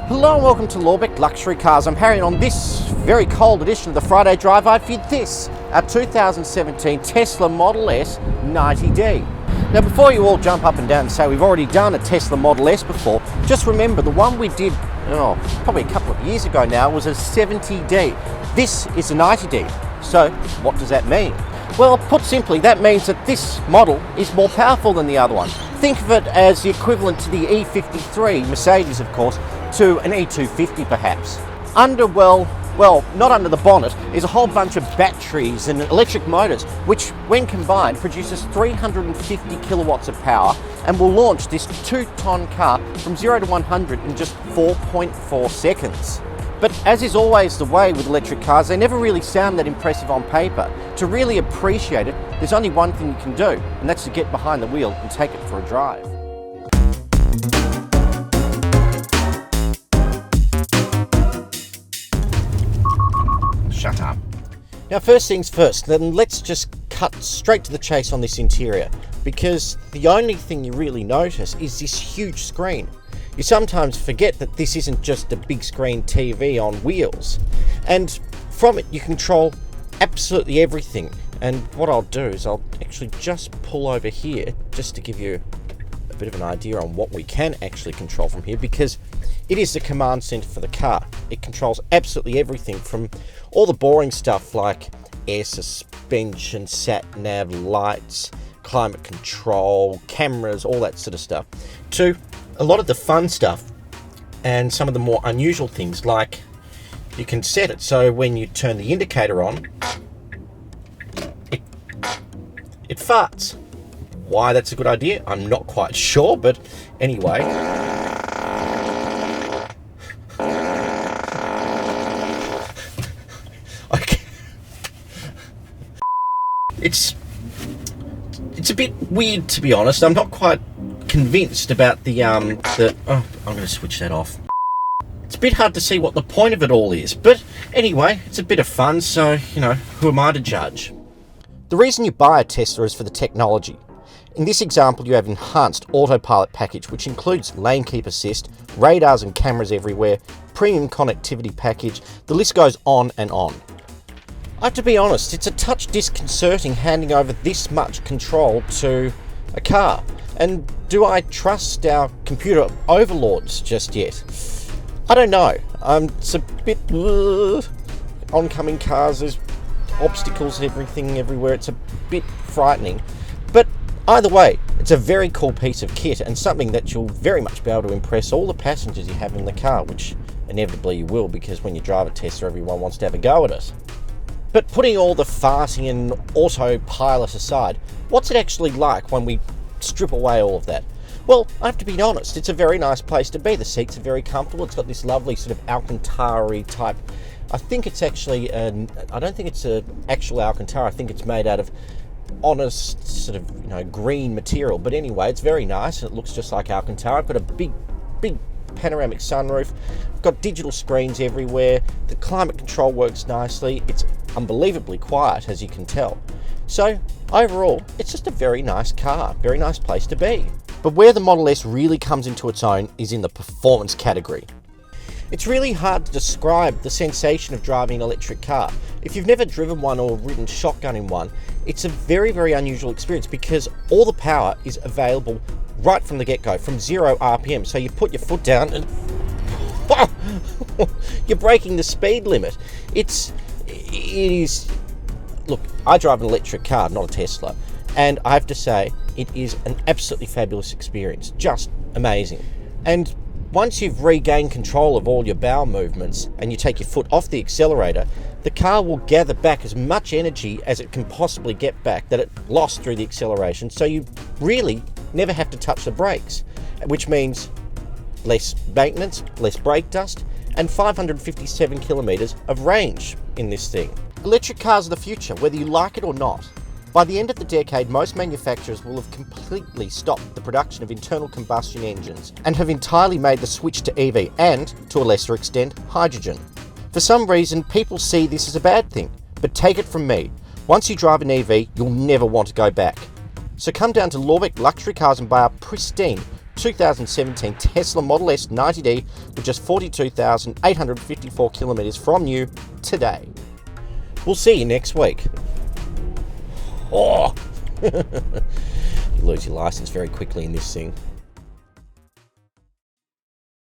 Hello and welcome to Lorbeck Luxury Cars. I'm Harry, and on this very cold edition of the Friday Drive, I for this, our 2017 Tesla Model S 90D. Now before you all jump up and down and say we've already done a Tesla Model S before, just remember the one we did probably a couple of years ago now was a 70D. This is a 90D. So what does that mean? Well, put simply, that means that this model is more powerful than the other one. Think of it as the equivalent to the E53, Mercedes of course, to an E250 perhaps. Not under the bonnet, is a whole bunch of batteries and electric motors, which when combined produces 350 kilowatts of power and will launch this 2-ton car from 0 to 100 in just 4.4 seconds. But as is always the way with electric cars, they never really sound that impressive on paper. To really appreciate it, there's only one thing you can do, and that's to get behind the wheel and take it for a drive. Shut up. Now first things first, then let's just cut straight to the chase on this interior, because the only thing you really notice is this huge screen. You sometimes forget that this isn't just a big screen TV on wheels, and from it you control absolutely everything. And what I'll do is I'll actually just pull over here just to give you a bit of an idea on what we can actually control from here, because it is the command center for the car. It controls absolutely everything from all the boring stuff like air suspension, sat-nav, lights, climate control, cameras, all that sort of stuff, to a lot of the fun stuff and some of the more unusual things, like you can set it so when you turn the indicator on, it farts. Why that's a good idea, I'm not quite sure, but anyway. Okay. It's a bit weird, to be honest. I'm not quite convinced about I'm going to switch that off. It's a bit hard to see what the point of it all is, but anyway, it's a bit of fun, so, who am I to judge? The reason you buy a Tesla is for the technology. In this example, you have enhanced autopilot package, which includes lane keep assist, radars and cameras everywhere, premium connectivity package, the list goes on and on. I have to be honest, it's a touch disconcerting handing over this much control to a car. And do I trust our computer overlords just yet? I don't know. It's a bit oncoming cars, there's obstacles, everything everywhere. It's a bit frightening. But either way, it's a very cool piece of kit and something that you'll very much be able to impress all the passengers you have in the car, which inevitably you will, because when you drive a Tesla, everyone wants to have a go at it. But putting all the farting and autopilot aside, what's it actually like when we strip away all of that? Well, I have to be honest, it's a very nice place to be. The seats are very comfortable. It's got this lovely sort of Alcantara type. I think it's actually, I don't think it's an actual Alcantara. I think it's made out of honest sort of, green material. But anyway, it's very nice and it looks just like Alcantara. I've got a big panoramic sunroof. I've got digital screens everywhere. The climate control works nicely. It's unbelievably quiet, as you can tell. So overall, it's just a very nice car, very nice place to be. But where the Model S really comes into its own is in the performance category. It's really hard to describe the sensation of driving an electric car. If you've never driven one or ridden shotgun in one, it's a very, very unusual experience because all the power is available right from the get-go, from 0 RPM. So you put your foot down and you're breaking the speed limit. It is. Look, I drive an electric car, not a Tesla, and I have to say it is an absolutely fabulous experience, just amazing. And once you've regained control of all your bowel movements and you take your foot off the accelerator, the car will gather back as much energy as it can possibly get back that it lost through the acceleration, so you really never have to touch the brakes, which means less maintenance, less brake dust, and 557 kilometers of range in this thing. Electric cars are the future, whether you like it or not. By the end of the decade, most manufacturers will have completely stopped the production of internal combustion engines and have entirely made the switch to EV and, to a lesser extent, hydrogen. For some reason, people see this as a bad thing, but take it from me, once you drive an EV, you'll never want to go back. So come down to Lorbeck Luxury Cars and buy a pristine 2017 Tesla Model S 90D with just 42,854 kilometres from you today. We'll see you next week. Oh! You lose your license very quickly in this thing.